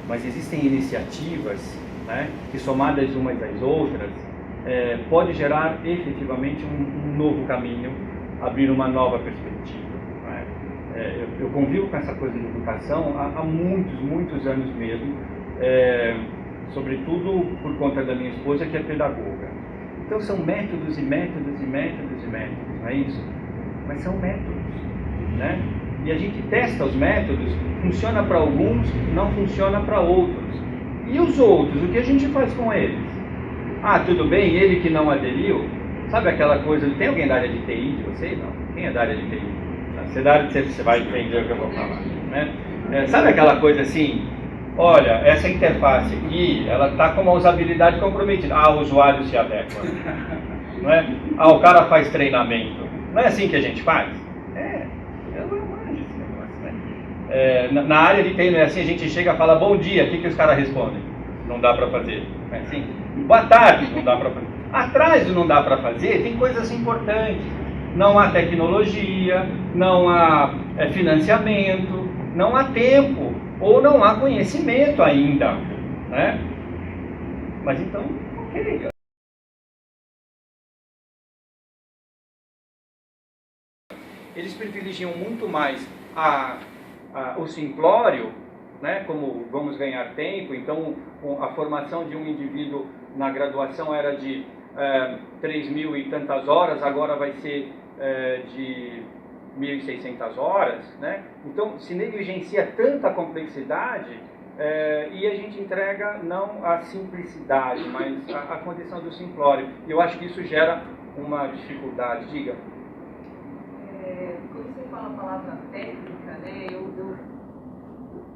mas existem iniciativas, né, que somadas umas às outras, pode gerar efetivamente um novo caminho, abrir uma nova perspectiva. Né? Eu convivo com essa coisa de educação há muitos anos mesmo, sobretudo por conta da minha esposa, que é pedagoga. Então são métodos e métodos e métodos e métodos, não é isso? Mas são métodos, né? E a gente testa os métodos, funciona para alguns, não funciona para outros. E os outros, o que a gente faz com eles? Ah, tudo bem, ele que não aderiu, sabe aquela coisa, tem alguém da área de TI de vocês? Não, quem é da área de TI? Você é da área de você vai entender o que eu vou falar, né? Sabe aquela coisa assim, olha, essa interface aqui, ela está com uma usabilidade comprometida. Ah, o usuário se adequa. Não é? Ah, o cara faz treinamento. Não é assim que a gente faz? Eu não manjo esse negócio, né? Na área de TI não é assim, a gente chega e fala, bom dia, o que os caras respondem? Não dá para fazer. Não é assim? Boa tarde, não dá para fazer. Atrás do não dá para fazer, tem coisas importantes. Não há tecnologia, não há financiamento, não há tempo, ou não há conhecimento ainda, né? Mas então, ok. Eles privilegiam muito mais o simplório, né, como vamos ganhar tempo. Então a formação de um indivíduo na graduação era de 3.000 e tantas horas, agora vai ser de 1.600 horas, né? Então se negligencia tanta complexidade e a gente entrega não a simplicidade, mas a condição do simplório. E eu acho que isso gera uma dificuldade. Diga. Quando você fala a palavra técnica, né, eu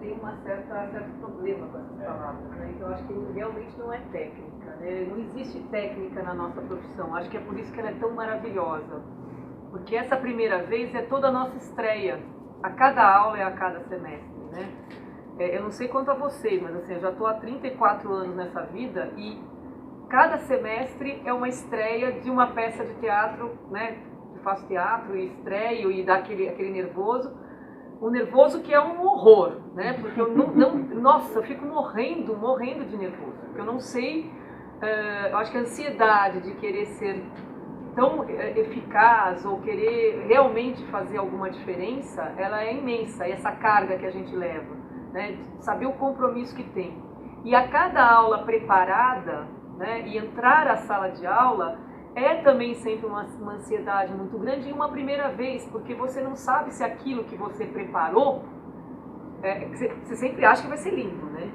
tenho certo problema com essas palavras, né? Então eu acho que realmente não é técnica, né? Não existe técnica na nossa profissão. Acho que é por isso que ela é tão maravilhosa, porque essa primeira vez é toda a nossa estreia. A cada aula é a cada semestre, né? Eu não sei quanto a vocês, mas assim, eu já estou há 34 anos nessa vida e cada semestre é uma estreia de uma peça de teatro, né? Eu faço teatro e estreio e dá aquele nervoso. O nervoso que é um horror, né? Porque eu nossa, eu fico morrendo de nervoso. Porque eu não sei, eu acho que a ansiedade de querer ser tão eficaz ou querer realmente fazer alguma diferença, ela é imensa. E essa carga que a gente leva, né? Saber o compromisso que tem. E a cada aula preparada, né? E entrar à sala de aula é também sempre uma ansiedade muito grande e uma primeira vez, porque você não sabe se aquilo que você preparou, você sempre acha que vai ser lindo, né?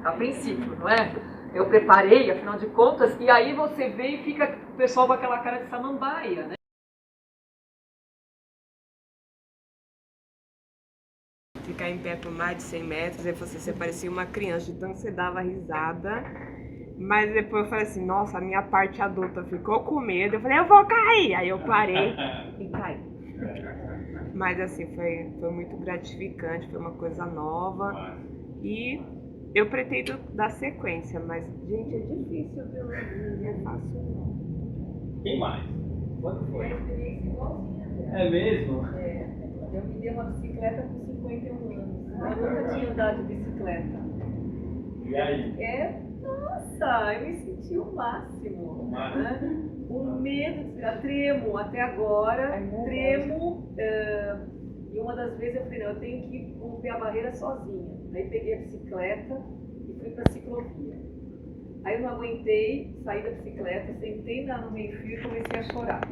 A princípio, não é? Eu preparei, afinal de contas, e aí você vê e fica o pessoal com aquela cara de samambaia, né? Ficar em pé por mais de 100 metros, aí você parecia uma criança, de tanto você dava risada. Mas depois eu falei assim, nossa, a minha parte adulta ficou com medo. Eu falei, eu vou cair. Aí eu parei e caí. Mas assim, foi muito gratificante, foi uma coisa nova. E eu pretendo dar sequência, mas, gente, é difícil, viu? Não é fácil, não. Quem mais? Quando foi? É uma experiência igualzinha. É mesmo? Eu me dei uma bicicleta com 51 anos. Eu nunca tinha andado de bicicleta. E aí? Nossa, eu me senti o máximo. Né? O medo, tremo até agora, tremo. E uma das vezes eu falei, não, eu tenho que romper a barreira sozinha. Aí peguei a bicicleta e fui para a ciclovia. Aí eu não aguentei, saí da bicicleta, sentei no meio-fio e comecei a chorar.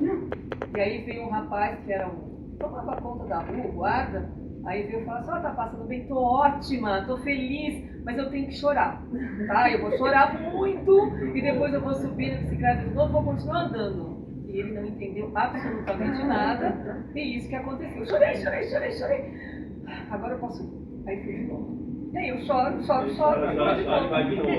E aí veio um rapaz que era tomava conta da rua, guarda. Aí veio falar assim, tá passando bem, tô ótima, tô feliz, mas eu tenho que chorar, tá? Eu vou chorar muito e depois eu vou subir na bicicleta de novo, vou continuar andando. E ele não entendeu absolutamente nada, e isso que aconteceu. Chorei. Agora eu posso ir. Aí fui de novo. E aí eu choro, vai de novo.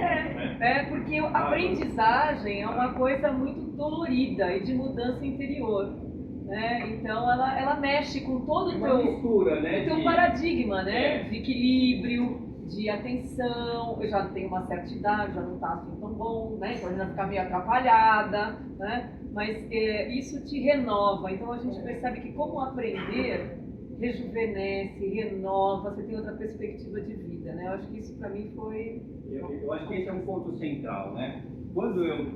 Porque a aprendizagem é uma coisa muito dolorida e de mudança interior. Né? Então ela mexe com todo o teu paradigma, né? De equilíbrio, de atenção. Eu já tenho uma certa idade, já não está assim tão bom, né? Então ainda fica meio atrapalhada, né? Mas isso te renova. Então a gente percebe que como aprender rejuvenesce, renova, você tem outra perspectiva de vida, né? Eu acho que isso para mim foi... Eu acho que esse é um ponto central, né? Quando eu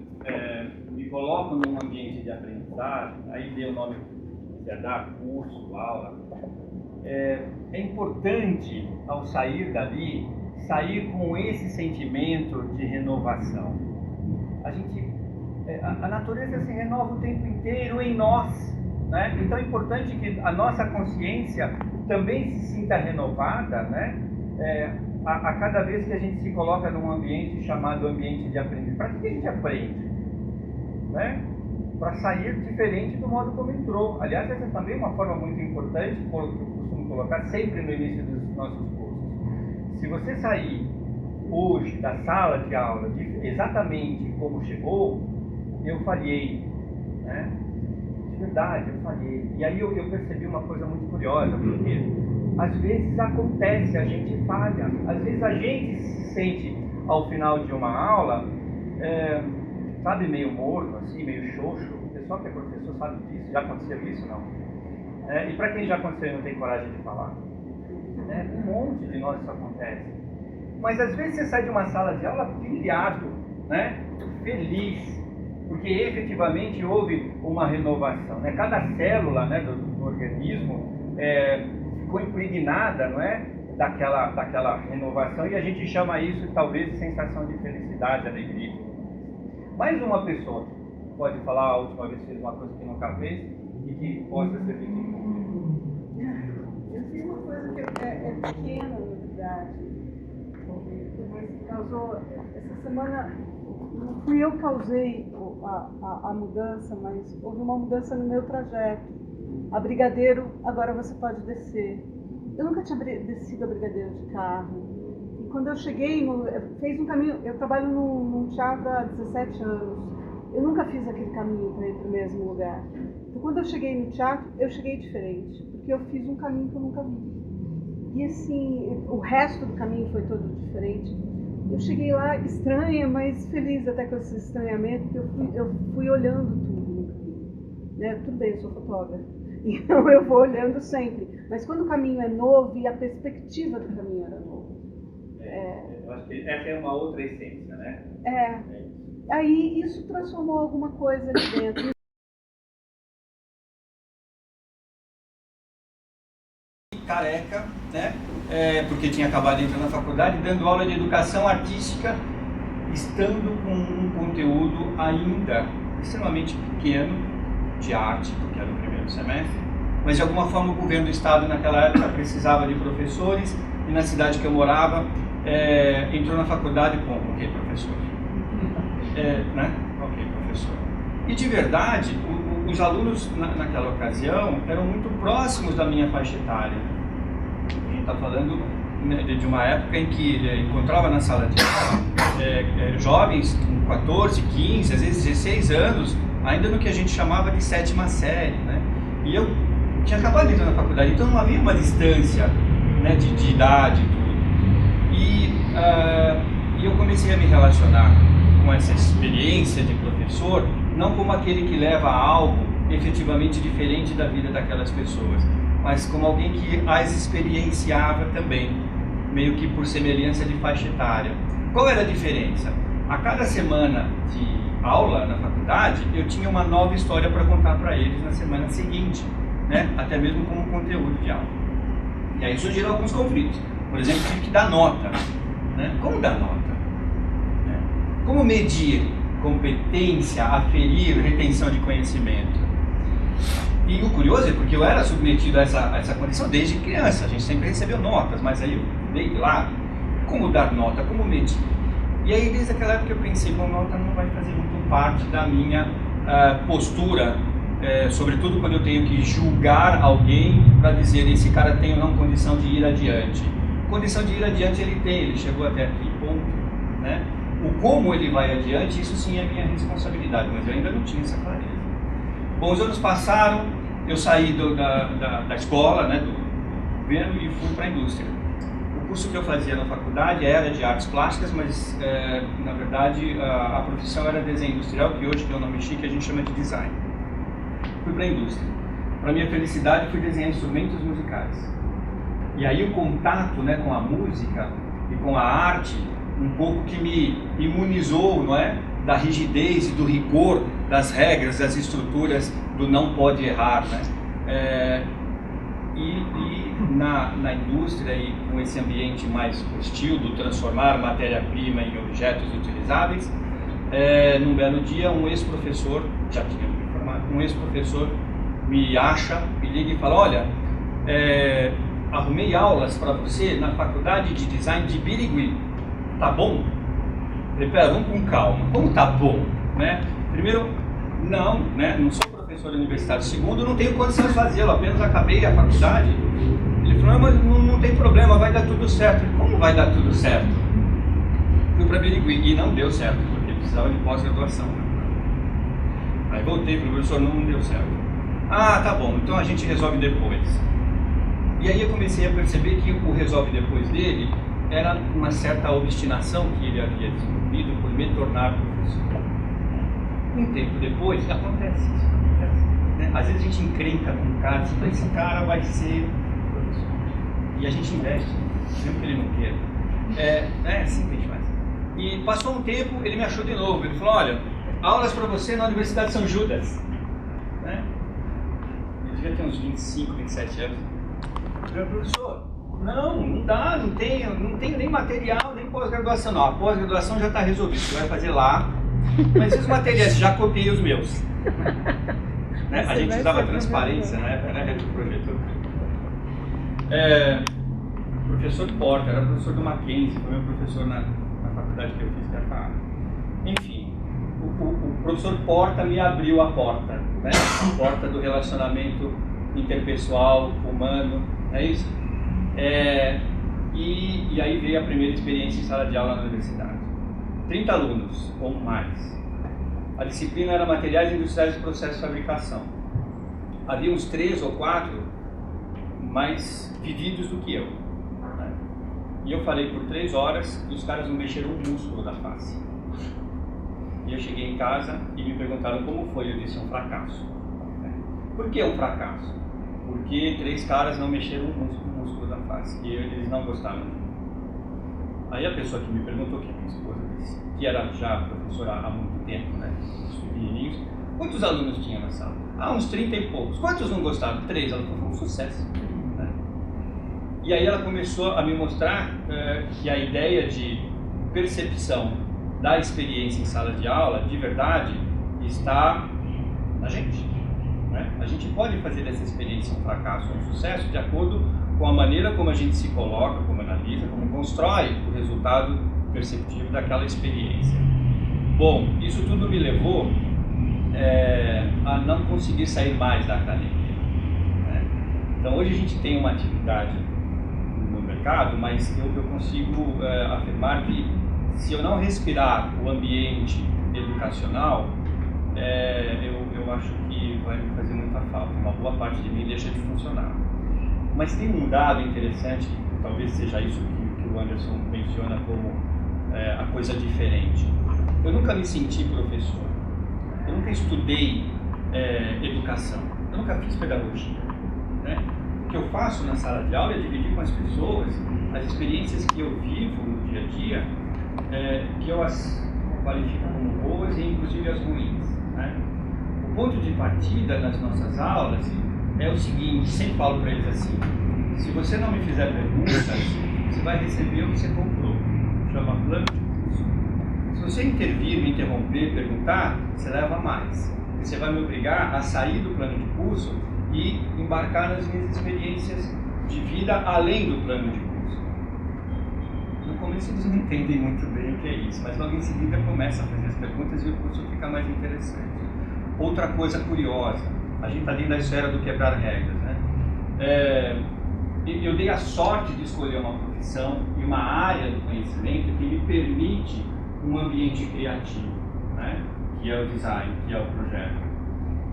me coloco num ambiente de aprendizagem, aí dê o nome que quiser dar, curso, aula, é importante, ao sair dali, sair com esse sentimento de renovação. A natureza se renova o tempo inteiro em nós, né? Então é importante que a nossa consciência também se sinta renovada, né? A cada vez que a gente se coloca num ambiente chamado ambiente de aprendizagem. Para que a gente aprende? Né? Para sair diferente do modo como entrou. Aliás, essa é também uma forma muito importante, que eu costumo colocar sempre no início dos nossos cursos. Se você sair hoje da sala de aula exatamente como chegou, eu falhei, né? De verdade, eu falhei. E aí eu percebi uma coisa muito curiosa, porque às vezes acontece, a gente falha. Às vezes a gente se sente ao final de uma aula, sabe, meio morto, assim, meio xoxo. O pessoal que é professor sabe disso. Já aconteceu isso, não? E para quem já aconteceu e não tem coragem de falar? Um monte de nós isso acontece. Mas às vezes você sai de uma sala de aula pilhado, né? Feliz, porque efetivamente houve uma renovação, né? Cada célula, né, do organismo ficou impregnada, não é? daquela renovação, e a gente chama isso talvez de sensação de felicidade, alegria. Mais uma pessoa pode falar a última vez que fez uma coisa que nunca fez e que possa ser feita. Eu fiz uma coisa que é pequena, na verdade. Causou, essa semana, não fui eu que causei a mudança, mas houve uma mudança no meu trajeto. A Brigadeiro, agora você pode descer. Eu nunca tinha descido a Brigadeiro de carro. E quando eu cheguei, fez um caminho, eu trabalho num teatro há 17 anos. Eu nunca fiz aquele caminho para ir para o mesmo lugar. Então, quando eu cheguei no teatro, eu cheguei diferente, porque eu fiz um caminho que eu nunca vi. E assim, o resto do caminho foi todo diferente. Eu cheguei lá estranha, mas feliz até com esse estranhamento, porque eu fui olhando tudo no caminho. Né? Tudo bem, eu sou fotógrafa, então eu vou olhando sempre. Mas quando o caminho é novo e a perspectiva do caminho era nova. Eu acho que essa é uma outra essência, né? Aí isso transformou alguma coisa ali dentro. Careca, né? Porque tinha acabado de entrar na faculdade, dando aula de educação artística, estando com um conteúdo ainda extremamente pequeno de arte, porque era o primeiro semestre, mas de alguma forma o governo do estado naquela época precisava de professores, e na cidade que eu morava entrou na faculdade com ok, professor. Né? Ok, professor. E de verdade, os alunos naquela ocasião eram muito próximos da minha faixa etária. A gente está falando de uma época em que encontrava na sala de aula jovens com 14, 15, às vezes 16 anos, ainda no que a gente chamava de 7ª série, né? E eu tinha acabado de entrar na faculdade, então não havia uma distância, né, de idade e tudo. E eu comecei a me relacionar com essa experiência de professor, não como aquele que leva a algo efetivamente diferente da vida daquelas pessoas, mas como alguém que as experienciava também, meio que por semelhança de faixa etária. Qual era a diferença? A cada semana de aula na faculdade, eu tinha uma nova história para contar para eles na semana seguinte, né? Até mesmo como conteúdo de aula. E aí surgiram alguns conflitos. Por exemplo, tive que dar nota. Né? Como dar nota? Como medir competência, aferir, retenção de conhecimento? E o curioso é porque eu era submetido a essa condição desde criança. A gente sempre recebeu notas, mas aí eu dei de lado. Como dar nota? Como medir? E aí desde aquela época eu pensei, bom, nota não vai fazer muito parte da minha postura, sobretudo quando eu tenho que julgar alguém para dizer esse cara tem ou não condição de ir adiante. Condição de ir adiante ele tem, ele chegou até aqui, ponto. Né? O como ele vai adiante, isso sim é minha responsabilidade, mas eu ainda não tinha essa clareza. Bom, os anos passaram, eu saí da escola, né, do governo, e fui para a indústria. O curso que eu fazia na faculdade era de artes plásticas, mas na verdade a profissão era desenho industrial, que hoje tem um nome chique, a gente chama de design. Fui para a indústria. para minha felicidade, fui desenhar instrumentos musicais. E aí o contato, né, com a música e com a arte, um pouco que me imunizou, não é, da rigidez e do rigor das regras, das estruturas do não pode errar, né? Na indústria e com esse ambiente mais hostil do transformar matéria-prima em objetos utilizáveis, num belo dia um ex-professor, já tinha me informado, um ex-professor me acha, me liga e fala: olha, arrumei aulas para você na faculdade de design de Birigui, tá bom? Eu falei: pera, vamos com calma, como tá bom, né? Primeiro, não, né? Não sou professor universitário. Segundo, não tenho condição de fazê-lo, apenas acabei a faculdade. Ele falou: não, mas não tem problema, vai dar tudo certo. Eu falei: como vai dar tudo certo? Fui para Birigui e não deu certo, porque precisava de pós-graduação. Aí voltei para o professor: não deu certo. Ah, tá bom, então a gente resolve depois. E aí eu comecei a perceber que o resolve depois dele era uma certa obstinação que ele havia desenvolvido por me tornar professor. Um tempo depois, acontece isso, né? Às vezes a gente encrenca com um cara, assim, esse cara vai ser professor. E a gente investe, mesmo que ele não queira. É assim que a gente faz. E passou um tempo, ele me achou de novo. Ele falou: olha, aulas para você na Universidade de São Judas. Né? Ele devia ter uns 25, 27 anos. Eu falei: professor, não dá, não tenho nem material, nem pós-graduação. Não, a pós-graduação já está resolvida, você vai fazer lá. Mas e os materiais? Já copiei os meus. Né? A gente usava transparência na época, né? Do projetor. O professor Porta era professor do Mackenzie, foi meu professor na faculdade que eu fiz, que era FAA. Enfim, o professor Porta me abriu a porta, né? A porta do relacionamento interpessoal, humano, é isso? E aí veio a primeira experiência em sala de aula na universidade. 30 alunos ou mais. A disciplina era materiais industriais e processos de fabricação. Havia uns 3 ou 4 mais vividos do que eu, né? E eu falei por 3 horas e os caras não mexeram um músculo da face. E eu cheguei em casa e me perguntaram como foi. Eu disse: um fracasso. Por que um fracasso? Porque 3 caras não mexeram um músculo da face e eles não gostaram de mim. Aí a pessoa que me perguntou, que é minha esposa, disse, que era já professora há muito tempo, né, os pequenininhos: quantos alunos tinha na sala? Ah, uns 30 e poucos. Quantos não gostaram? 3. Ela falou: foi um sucesso, né? E aí ela começou a me mostrar que a ideia de percepção da experiência em sala de aula, de verdade, está na gente, né? A gente pode fazer dessa experiência um fracasso ou um sucesso de acordo com a maneira como a gente se coloca, como analisa, como constrói o resultado perceptivo daquela experiência. Bom, isso tudo me levou a não conseguir sair mais da academia, né? Então hoje a gente tem uma atividade no mercado, mas eu consigo afirmar que se eu não respirar o ambiente educacional, eu acho que vai me fazer muita falta. Uma boa parte de mim deixa de funcionar. Mas tem um dado interessante, que talvez seja isso que o Anderson menciona como a coisa diferente. Eu nunca me senti professor, eu nunca estudei educação, eu nunca fiz pedagogia, né? O que eu faço na sala de aula é dividir com as pessoas as experiências que eu vivo no dia a dia, que eu as qualifico como boas e inclusive as ruins, né? O ponto de partida nas nossas aulas é o seguinte: sempre falo para eles assim: se você não me fizer perguntas, você vai receber o que você comprou. Chama plano de curso. Se você intervir, me interromper, perguntar, você leva mais. Você vai me obrigar a sair do plano de curso e embarcar nas minhas experiências de vida além do plano de curso. No começo eles não entendem muito bem o que é isso, mas logo em seguida começa a fazer as perguntas e o curso fica mais interessante. Outra coisa curiosa: a gente está dentro da esfera do quebrar regras, né? Eu dei a sorte de escolher uma profissão e uma área do conhecimento que me permite um ambiente criativo, né? Que é o design, que é o projeto.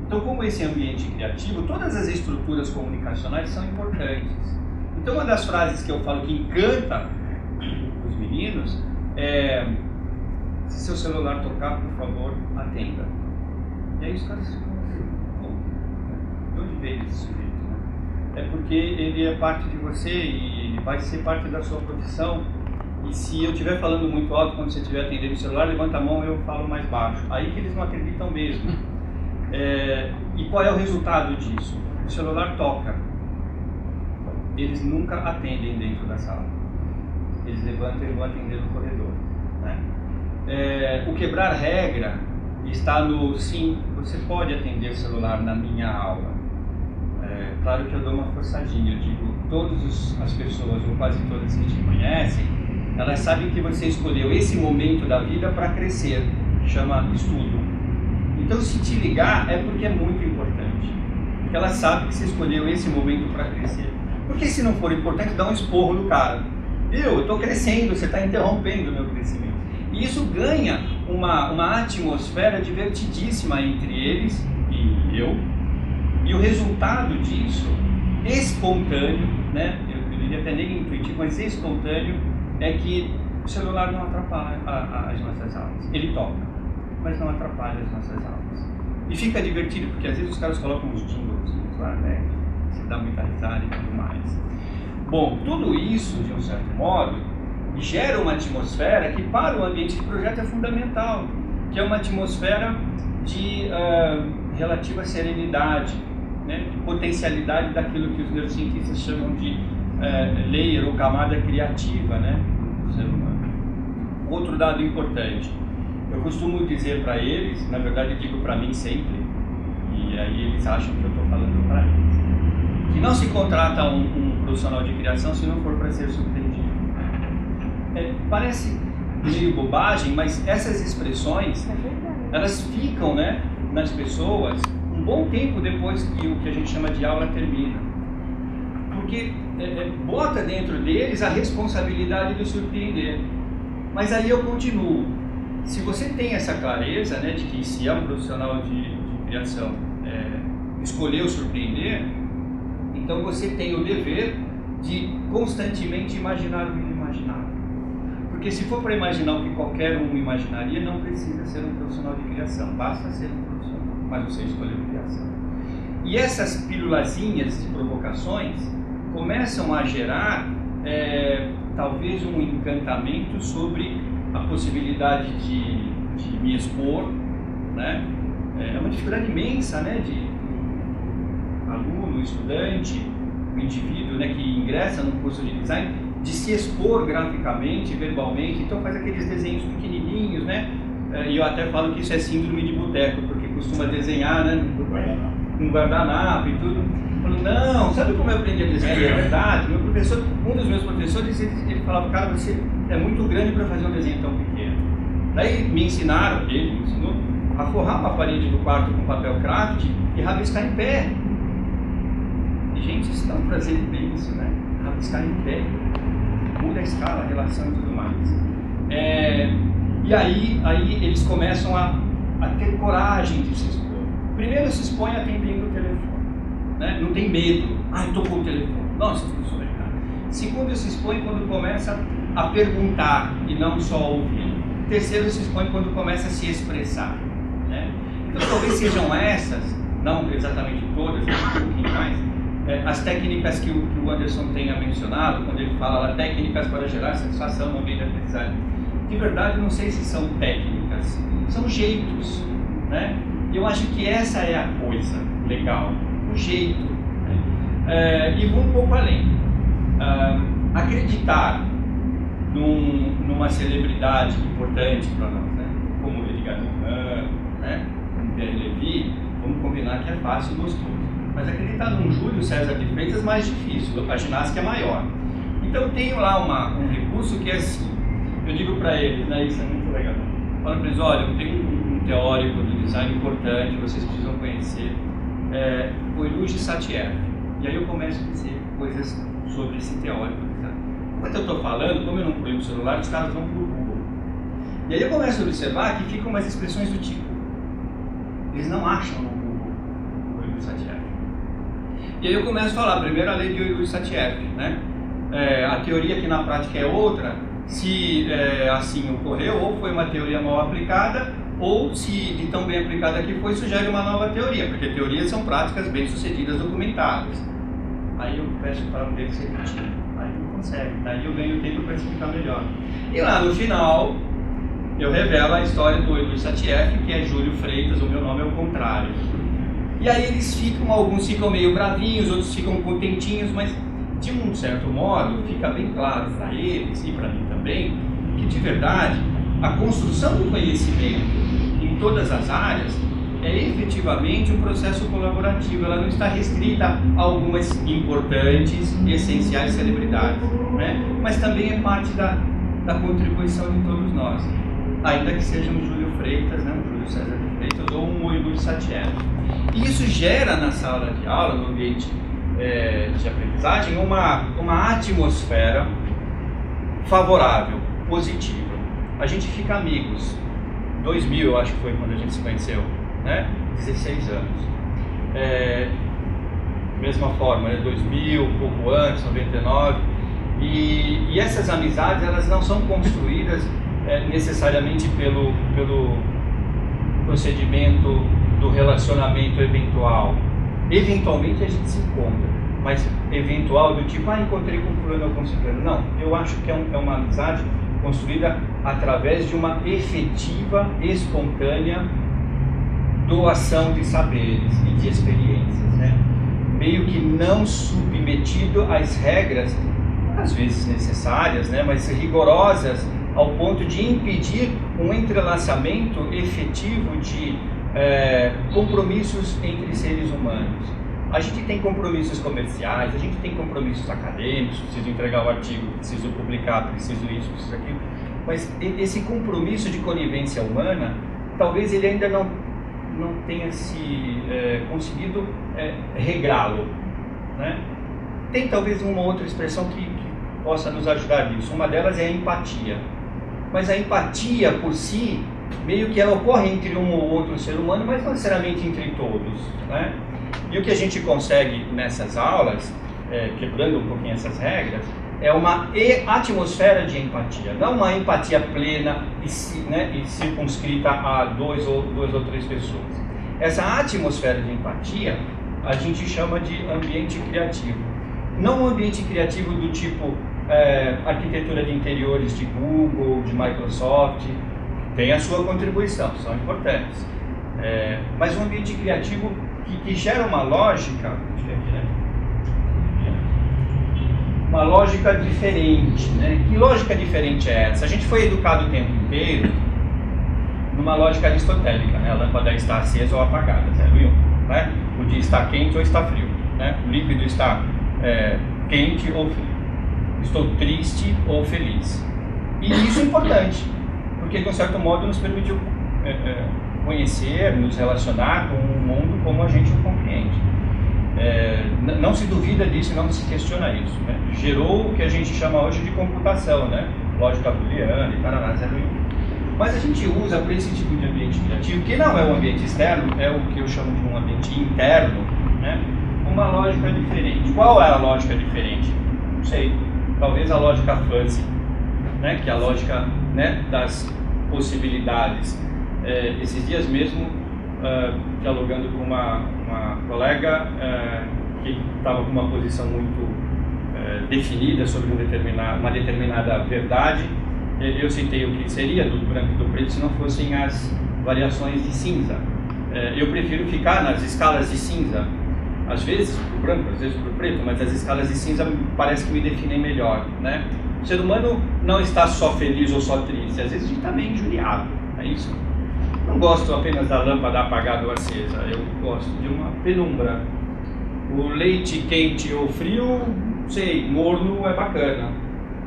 Então, como esse ambiente criativo, todas as estruturas comunicacionais são importantes. Então, uma das frases que eu falo que encanta os meninos é: se seu celular tocar, por favor, atenda. E aí os caras ficam: de onde veio esse sujeito, né? É porque ele é parte de você e vai ser parte da sua profissão. E se eu estiver falando muito alto quando você estiver atendendo o celular, levanta a mão e eu falo mais baixo. Aí que eles não acreditam mesmo. E qual é o resultado disso? O celular toca. Eles nunca atendem dentro da sala. Eles levantam e vão atender no corredor, né? O quebrar regra está no sim, você pode atender o celular na minha aula. Claro que eu dou uma forçadinha, eu digo, todas as pessoas, ou quase todas que te conhecem, elas sabem que você escolheu esse momento da vida para crescer, chama estudo. Então se te ligar é porque é muito importante, porque ela sabe que você escolheu esse momento para crescer. Porque se não for importante, dá um esporro no cara. Eu estou crescendo, você está interrompendo o meu crescimento. E isso ganha uma atmosfera divertidíssima entre eles e eu. E o resultado disso, espontâneo, né? Eu diria até nem intuitivo, mas espontâneo, é que o celular não atrapalha as nossas aulas. Ele toca, mas não atrapalha as nossas aulas. E fica divertido, porque às vezes os caras colocam uns jingles lá, né? Você dá muita risada e tudo mais. Bom, tudo isso, de um certo modo, gera uma atmosfera que para o ambiente de projeto é fundamental, que é uma atmosfera de relativa serenidade, né? De potencialidade daquilo que os neurocientistas chamam de layer ou camada criativa, né? Do ser humano. Outro dado importante, eu costumo dizer para eles, na verdade eu digo para mim sempre, e aí eles acham que eu estou falando para eles, que não se contrata um profissional de criação se não for para ser surpreendido. Parece meio bobagem, mas essas expressões, elas ficam, né, nas pessoas um bom tempo depois que o que a gente chama de aula termina. Porque bota dentro deles a responsabilidade de surpreender. Mas aí eu continuo. Se você tem essa clareza, né, de que se é um profissional de criação, escolher o surpreender, então você tem o dever de constantemente imaginar o inimaginável. Porque se for para imaginar o que qualquer um imaginaria, não precisa ser um profissional de criação, basta ser um profissional, mas você escolheu criação. E essas pílulazinhas de provocações começam a gerar talvez um encantamento sobre a possibilidade de me expor, né? É uma dificuldade imensa, né, de aluno, estudante, o indivíduo, né, que ingressa num curso de design, de se expor graficamente, verbalmente. Então faz aqueles desenhos pequenininhos, né? E eu até falo que isso é síndrome de boteco, porque costuma desenhar, né, com guardanapo e tudo. Eu falo, não, sabe como eu aprendi a desenhar? É verdade, meu professor, um dos meus professores, ele falava, cara, você é muito grande para fazer um desenho tão pequeno. Daí me ensinaram, ele me ensinou, a forrar uma parede do quarto com papel craft e rabiscar em pé. E, gente, isso dá um prazer imenso, né? Rabiscar em pé. Muda a escala, a relação e tudo mais. E aí eles começam a ter coragem de se expor. Primeiro se expõe atendendo o telefone, né? Não tem medo. Tocou o telefone. Nossa, professor, é cara. Segundo se expõe quando começa a perguntar e não só ouvir. Terceiro se expõe quando começa a se expressar, né? Então talvez sejam essas, não exatamente todas, mas um pouquinho mais, as técnicas que o Anderson tenha mencionado, quando ele fala lá, técnicas para gerar satisfação no ambiente de aprendizagem. De verdade, não sei se são técnicas, são jeitos, né? Eu acho que essa é a coisa legal, o jeito, né? E vou um pouco além. Acreditar numa celebridade importante para nós, né? Como Edgar Morin, né? Como Pierre Levy, vamos combinar que é fácil e gostoso. Mas acreditar num Júlio César de Freitas é mais difícil, a ginástica é maior. Então eu tenho lá um recurso que é assim, eu digo para eles, né, isso é muito legal. Falo para eles, olha, eu tenho um teórico do design importante, vocês precisam conhecer, o Iluji Satyerth. E aí eu começo a dizer coisas sobre esse teórico do design. Enquanto eu estou falando, como eu não proíbo o celular, os caras vão para o Google. E aí eu começo a observar que ficam umas expressões do tipo, eles não acham no Google o Iluji Satyerth. E aí eu começo a falar, primeiro a lei de Iluji Satyerth, né? A teoria que na prática é outra, se assim ocorreu, ou foi uma teoria mal aplicada, ou se de tão bem aplicada que foi, sugere uma nova teoria, porque teorias são práticas bem-sucedidas documentadas. Aí eu peço para um deles repetir, aí não consegue, daí eu ganho tempo para explicar melhor. E lá no final, eu revelo a história do Edu Satiev, que é Júlio Freitas, o meu nome é o contrário. E aí eles ficam, alguns ficam meio bravinhos, outros ficam contentinhos, mas de um certo modo fica bem claro para eles e para mim também, que de verdade a construção do conhecimento em todas as áreas é efetivamente um processo colaborativo, ela não está restrita a algumas importantes e essenciais celebridades, né? Mas também é parte da contribuição de todos nós, ainda que seja um Júlio Freitas, né? Um Júlio César de Freitas ou um Uigur Satiev. E isso gera na sala de aula, no ambiente de aprendizagem, uma atmosfera favorável, positiva. A gente fica amigos. 2000, eu acho que foi quando a gente se conheceu, né? 16 anos. Mesma forma, né? 2000, um pouco antes, 99. E essas amizades, elas não são construídas necessariamente pelo procedimento do relacionamento eventual. Eventualmente a gente se encontra, mas eventual do tipo, encontrei com fulano ou com ciclano. Não, eu acho que é uma amizade construída através de uma efetiva, espontânea doação de saberes e de experiências, né? Meio que não submetido às regras, às vezes necessárias, né? Mas rigorosas ao ponto de impedir um entrelaçamento efetivo de compromissos entre seres humanos. A gente tem compromissos comerciais, a gente tem compromissos acadêmicos, preciso entregar o artigo, preciso publicar, preciso isso, preciso aquilo, mas esse compromisso de conivência humana, talvez ele ainda não tenha se conseguido regrá-lo, né? Tem talvez uma outra expressão que possa nos ajudar nisso, uma delas é a empatia, mas a empatia por si, meio que ela ocorre entre um ou outro ser humano, mas não necessariamente entre todos, né? E o que a gente consegue nessas aulas, quebrando um pouquinho essas regras, é uma atmosfera de empatia, não uma empatia plena e circunscrita a duas ou três pessoas. Essa atmosfera de empatia a gente chama de ambiente criativo. Não um ambiente criativo do tipo arquitetura de interiores de Google, de Microsoft, tem a sua contribuição, são importantes. Mas um ambiente criativo que gera uma lógica, uma lógica diferente, né? Que lógica diferente é essa? A gente foi educado o tempo inteiro numa lógica aristotélica, né? A lâmpada está acesa ou apagada, 0 e 1, né? O dia está quente ou está frio, né? O líquido está quente ou frio. Estou triste ou feliz. E isso é importante, porque de um certo modo nos permitiu conhecer, nos relacionar com o mundo como a gente o compreende. Não se duvida disso, não se questiona isso, né? Gerou o que a gente chama hoje de computação, né? Lógica booleana e tarará, 0 e 1. Mas a gente usa para esse tipo de ambiente criativo, que não é um ambiente externo, é o que eu chamo de um ambiente interno, né? Uma lógica diferente. Qual é a lógica diferente? Não sei. Talvez a lógica fuzzy, né? Que é a lógica, né, das possibilidades. Esses dias mesmo, dialogando com uma colega que estava com uma posição muito definida sobre uma determinada verdade, eu citei o que seria do branco e do preto se não fossem as variações de cinza. Eu prefiro ficar nas escalas de cinza, às vezes para o branco, às vezes para o preto, mas as escalas de cinza parece que me definem melhor, né? O ser humano não está só feliz ou só triste, às vezes a gente está meio injuriado, é isso? Não gosto apenas da lâmpada apagada ou acesa, eu gosto de uma penumbra. O leite quente ou frio, não sei, morno é bacana.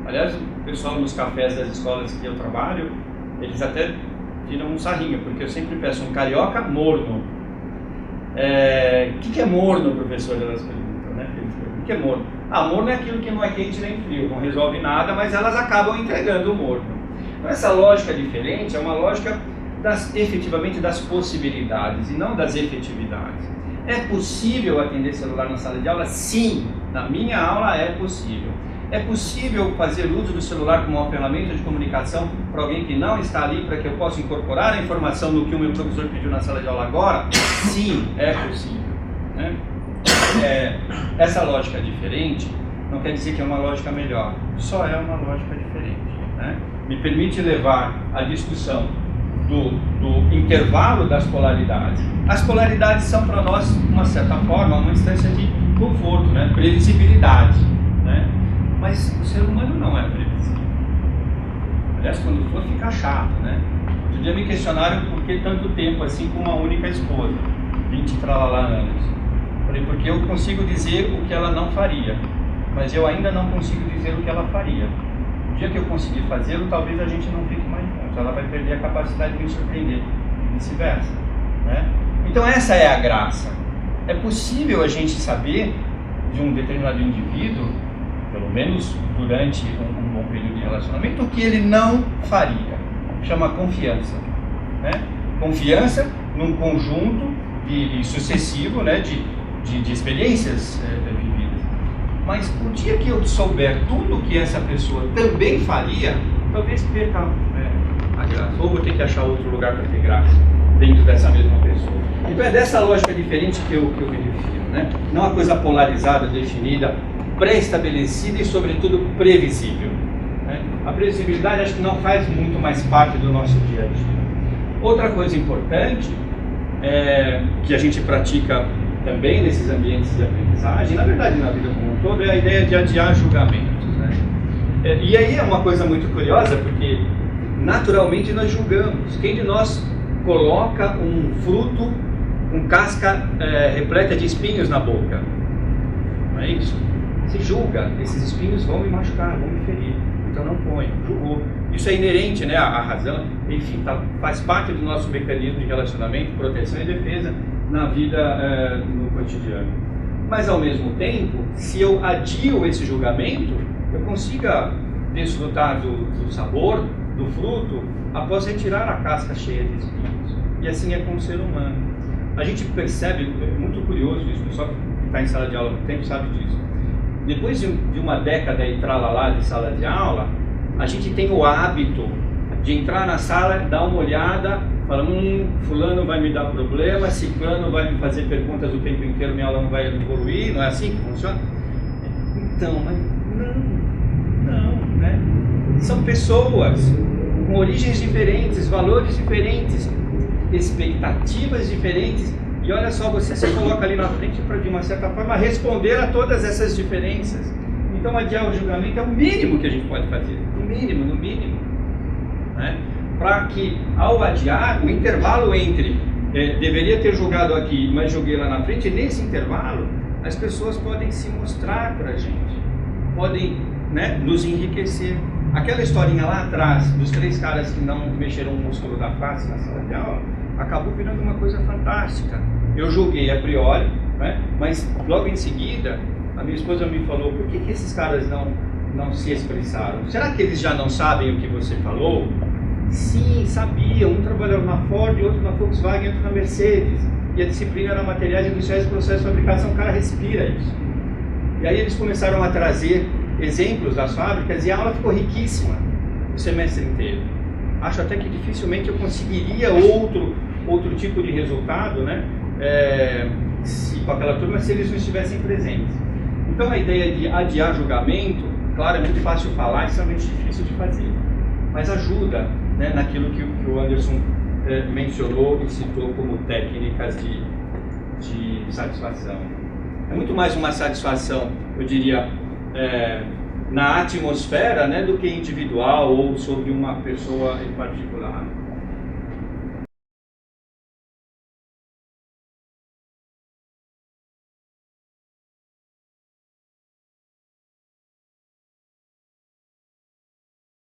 Aliás, o pessoal nos cafés das escolas que eu trabalho, eles até tiram um sarrinho, porque eu sempre peço um carioca morno. O que é morno, professor? Elas perguntam, né? O que é morno? Morno é aquilo que não é quente nem frio, não resolve nada, mas elas acabam entregando o morno. Então essa lógica diferente é uma lógica efetivamente das possibilidades e não das efetividades. É possível atender celular na sala de aula? Sim, na minha aula é possível. É possível fazer uso do celular como uma ferramenta de comunicação para alguém que não está ali, para que eu possa incorporar a informação do que o meu professor pediu na sala de aula agora? Sim, é possível, né? Essa lógica diferente não quer dizer que é uma lógica melhor, só é uma lógica diferente, né? Me permite levar a discussão do intervalo das polaridades. As polaridades são para nós, de uma certa forma, uma instância de conforto, né? Previsibilidade, né? Mas o ser humano não é previsível. Aliás, quando for, fica chato, né? Outro dia me questionaram por que tanto tempo assim com uma única esposa, 20 tralalá anos. Falei, porque eu consigo dizer o que ela não faria, mas eu ainda não consigo dizer o que ela faria. O dia que eu conseguir fazê-lo, talvez a gente não fique mais juntos. Ela vai perder a capacidade de me surpreender, e vice-versa, né? Então essa é a graça. É possível a gente saber de um determinado indivíduo, pelo menos durante um bom período de relacionamento, o que ele não faria. Chama confiança, né? Confiança num conjunto sucessivo, né, de experiências vividas. Mas o dia que eu souber tudo o que essa pessoa também faria, talvez perca a graça. Ou vou ter que achar outro lugar para ter graça dentro dessa mesma pessoa. Então é dessa lógica diferente que eu me refiro, né? Não uma coisa polarizada, definida, pré-estabelecida e, sobretudo, previsível, né? A previsibilidade acho que não faz muito mais parte do nosso dia a dia. Outra coisa importante que a gente pratica também nesses ambientes de aprendizagem, na verdade na vida como um todo, é a ideia de adiar julgamentos, né? E aí é uma coisa muito curiosa, porque naturalmente nós julgamos. Quem de nós coloca um fruto com casca repleta de espinhos na boca? Não é isso? Se julga, esses espinhos vão me machucar, vão me ferir, então não põe, julgou. Isso é inerente, né, à razão, enfim, faz parte do nosso mecanismo de relacionamento, proteção e defesa na vida no cotidiano. Mas ao mesmo tempo, se eu adio esse julgamento, eu consiga desfrutar do sabor, do fruto, após retirar a casca cheia de espinhos. E assim é com o ser humano. A gente percebe, é muito curioso isso, o pessoal que está em sala de aula há muito tempo sabe disso. Depois de uma década e tralalá de sala de aula, a gente tem o hábito de entrar na sala, dar uma olhada, falar, fulano vai me dar problema, ciclano vai me fazer perguntas o tempo inteiro, minha aula não vai evoluir, não é assim que funciona? Então, mas não, né? São pessoas com origens diferentes, valores diferentes, expectativas diferentes, e olha só, você se coloca ali na frente para, de uma certa forma, responder a todas essas diferenças. Então, adiar o julgamento é o mínimo que a gente pode fazer, no mínimo, né? Para que, ao adiar, o intervalo entre deveria ter julgado aqui, mas julguei lá na frente, nesse intervalo, as pessoas podem se mostrar para a gente, podem, né, nos enriquecer. Aquela historinha lá atrás, dos 3 caras que não mexeram o músculo da face na sala de aula, acabou virando uma coisa fantástica. Eu julguei a priori, né, mas logo em seguida, a minha esposa me falou, por que esses caras não se expressaram? Será que eles já não sabem o que você falou? Sim, sabiam. Um trabalhava na Ford, outro na Volkswagen, outro na Mercedes. E a disciplina era materiais industriais e processos de fabricação. O cara respira isso. E aí eles começaram a trazer exemplos das fábricas e a aula ficou riquíssima o semestre inteiro. Acho até que dificilmente eu conseguiria outro tipo de resultado, né? Com aquela turma, se eles não estivessem presentes. Então a ideia de adiar julgamento, claro, é muito fácil falar e extremamente difícil de fazer, mas ajuda, né, naquilo que o Anderson mencionou e citou como técnicas de satisfação. É muito mais uma satisfação, eu diria, na atmosfera, né, do que individual ou sobre uma pessoa em particular.